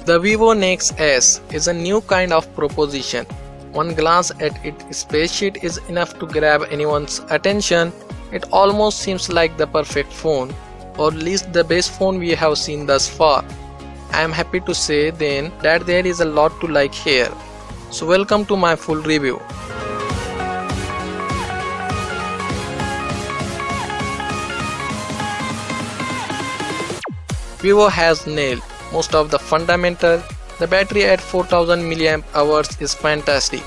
The Vivo NEX S is a new kind of proposition. One glance at its spacesheet is enough to grab anyone's attention. It almost seems like the perfect phone, or at least the best phone we have seen thus far. I am happy to say then that there is a lot to like here. So welcome to my full review. Vivo has nailed most of the fundamentals. The battery at 4000 mAh is fantastic,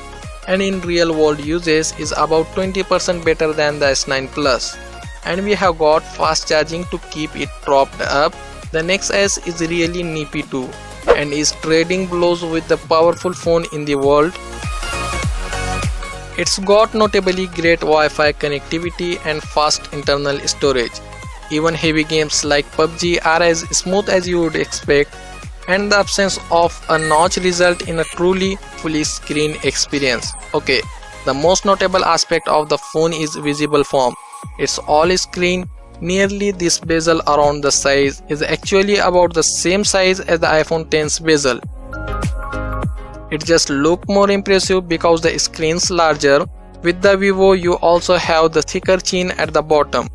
and in real world uses is about 20% better than the S9 Plus. And we have got fast charging to keep it propped up. The NEX S is really nippy too, and is trading blows with the powerful phone in the world. It's got notably great Wi-Fi connectivity and fast internal storage. Even heavy games like PUBG are as smooth as you would expect, and the absence of a notch result in a truly fully screen experience. Okay, the most notable aspect of the phone is visible form. It's all screen. Nearly this bezel around the size is actually about the same size as the iPhone X's bezel. It just looks more impressive because the screen's larger. With the Vivo you also have the thicker chin at the bottom.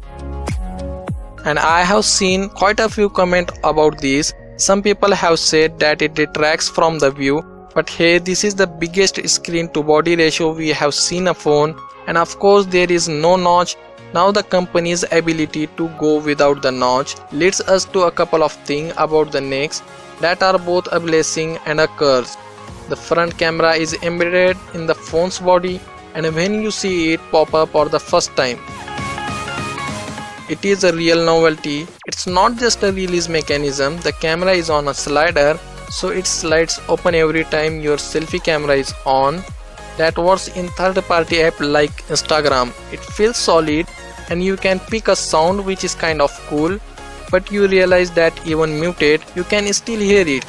And I have seen quite a few comments about this. Some people have said that it detracts from the view, but hey, this is the biggest screen to body ratio we have seen a phone, and of course there is no notch. Now the company's ability to go without the notch leads us to a couple of things about the NEX that are both a blessing and a curse. The front camera is embedded in the phone's body, and when you see it pop up for the first time, it is a real novelty. It's not just a release mechanism. The camera is on a slider, so it slides open every time your selfie camera is on. That works in third-party app like Instagram. It feels solid, and you can pick a sound which is kind of cool, but you realize that even muted, you can still hear it.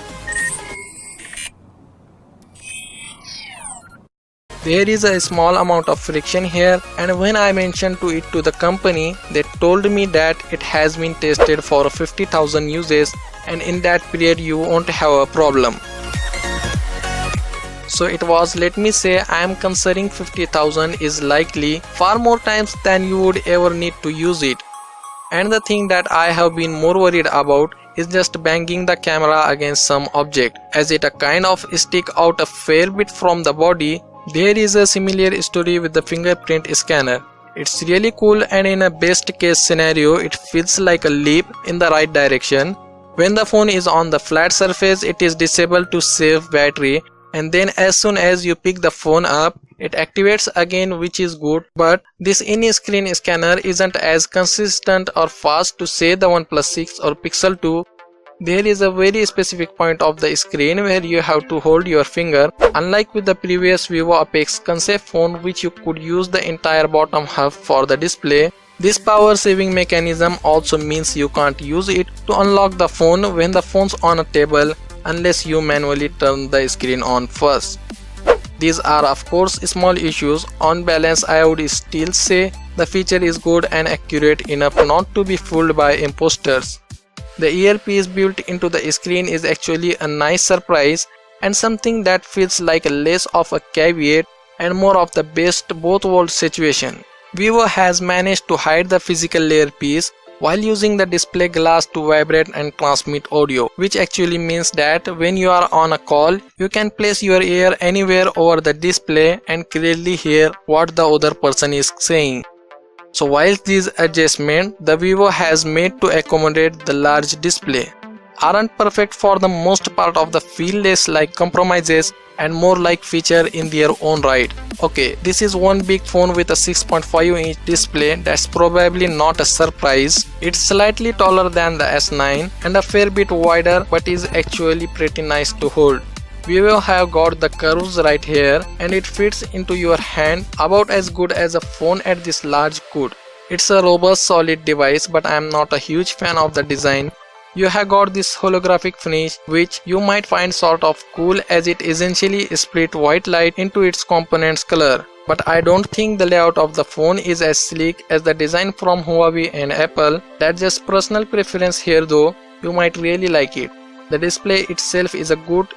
There is a small amount of friction here, and when I mentioned it to the company, they told me that it has been tested for 50,000 uses, and in that period you won't have a problem. So it was, let me say, I am considering 50,000 is likely far more times than you would ever need to use it. And the thing that I have been more worried about is just banging the camera against some object, as it a kind of stick out a fair bit from the body. There is a similar story with the fingerprint scanner. It's really cool, and in a best case scenario it feels like a leap in the right direction. When the phone is on the flat surface it is disabled to save battery, and then as soon as you pick the phone up it activates again, which is good, but this in-screen scanner isn't as consistent or fast to say the OnePlus 6 or Pixel 2. There is a very specific point of the screen where you have to hold your finger, unlike with the previous Vivo Apex concept phone which you could use the entire bottom half for the display. This power saving mechanism also means you can't use it to unlock the phone when the phone's on a table unless you manually turn the screen on first. These are of course small issues. On balance I would still say the feature is good and accurate enough not to be fooled by imposters. The earpiece built into the screen is actually a nice surprise, and something that feels like less of a caveat and more of the best both worlds situation. Vivo has managed to hide the physical earpiece while using the display glass to vibrate and transmit audio, which actually means that when you are on a call, you can place your ear anywhere over the display and clearly hear what the other person is saying. So whilst these adjustments the Vivo has made to accommodate the large display aren't perfect for the most part of the feel less like compromises and more like feature in their own right. Okay, this is one big phone with a 6.5-inch display. That's probably not a surprise. It's slightly taller than the S9 and a fair bit wider, but is actually pretty nice to hold. Vivo have got the curves right here, and it fits into your hand about as good as a phone at this large could. It's a robust solid device, but I am not a huge fan of the design. You have got this holographic finish which you might find sort of cool, as it essentially split white light into its components color. But I don't think the layout of the phone is as sleek as the design from Huawei and Apple. That's just personal preference here though, you might really like it. The display itself is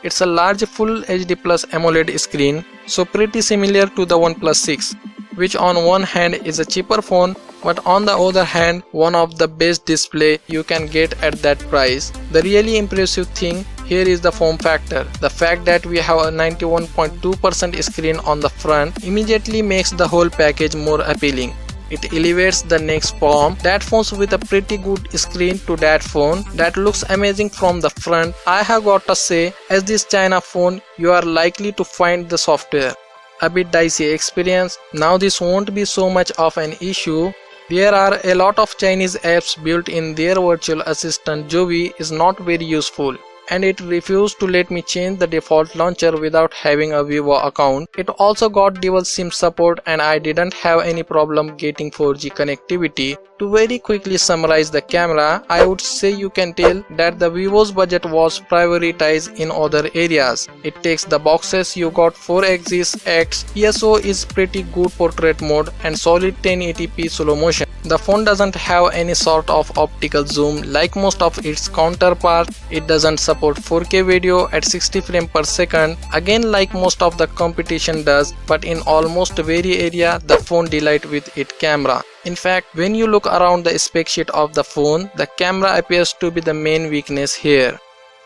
it's a large full HD plus AMOLED screen, so pretty similar to the OnePlus 6, which on one hand is a cheaper phone, but on the other hand one of the best display you can get at that price. The really impressive thing here is the form factor. The fact that we have a 91.2% screen on the front immediately makes the whole package more appealing. It elevates the next palm. That phone's with a pretty good screen to that phone that looks amazing from the front. I have got to say, as this China phone, you are likely to find the software a bit dicey experience. Now this won't be so much of an issue. There are a lot of Chinese apps built in. Their virtual assistant Jovi is not very useful, and it refused to let me change the default launcher without having a Vivo account. It also got dual SIM support, and I didn't have any problem getting 4G connectivity. To very quickly summarize the camera, I would say you can tell that the Vivo's budget was prioritized in other areas. It takes the boxes. You got 4 axis X, ISO is pretty good portrait mode, and solid 1080p slow motion. The phone doesn't have any sort of optical zoom like most of its counterparts. It doesn't support 4K video at 60 frames per second, again like most of the competition does, but in almost every area the phone delights with its camera. In fact, when you look around the spec sheet of the phone, the camera appears to be the main weakness here.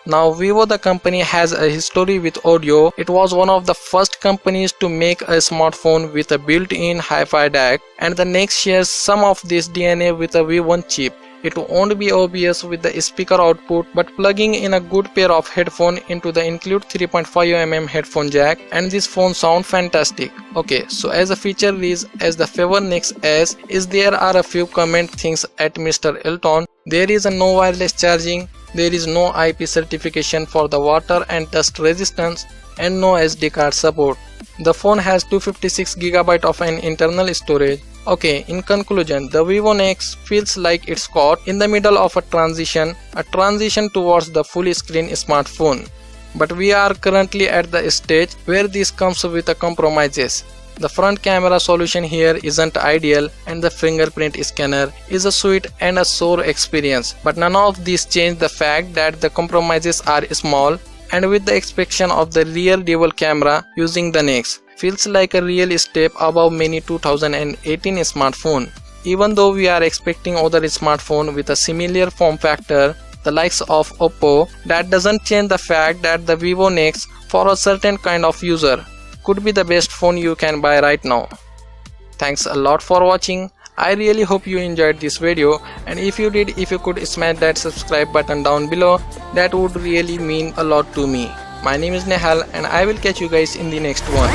Now Vivo, the company, has a history with audio. It was one of the first companies to make a smartphone with a built-in hi-fi DAC, and the NEX shares some of this DNA with a V1 chip. It won't be obvious with the speaker output, but plugging in a good pair of headphones into the include 3.5mm headphone jack, and this phone sounds fantastic. Okay, so as a feature list, as the Vivo NEX S is, there are a few comment things at Mr. Elton. There is a no wireless charging, there is no IP certification for the water and dust resistance, and no SD card support. The phone has 256GB of an internal storage. Okay, in conclusion, the Vivo NEX feels like it's caught in the middle of a transition towards the full screen smartphone. But we are currently at the stage where this comes with the compromises. The front camera solution here isn't ideal, and the fingerprint scanner is a sweet and a sore experience. But none of these change the fact that the compromises are small, and with the exception of the rear dual camera using the NEX, feels like a real step above many 2018 smartphone. Even though we are expecting other smartphone with a similar form factor, the likes of Oppo, that doesn't change the fact that the Vivo NEX, for a certain kind of user, could be the best phone you can buy right now. Thanks a lot for watching. I really hope you enjoyed this video, and if you did, if you could smash that subscribe button down below, that would really mean a lot to me. My name is Nehal, and I will catch you guys in the next one.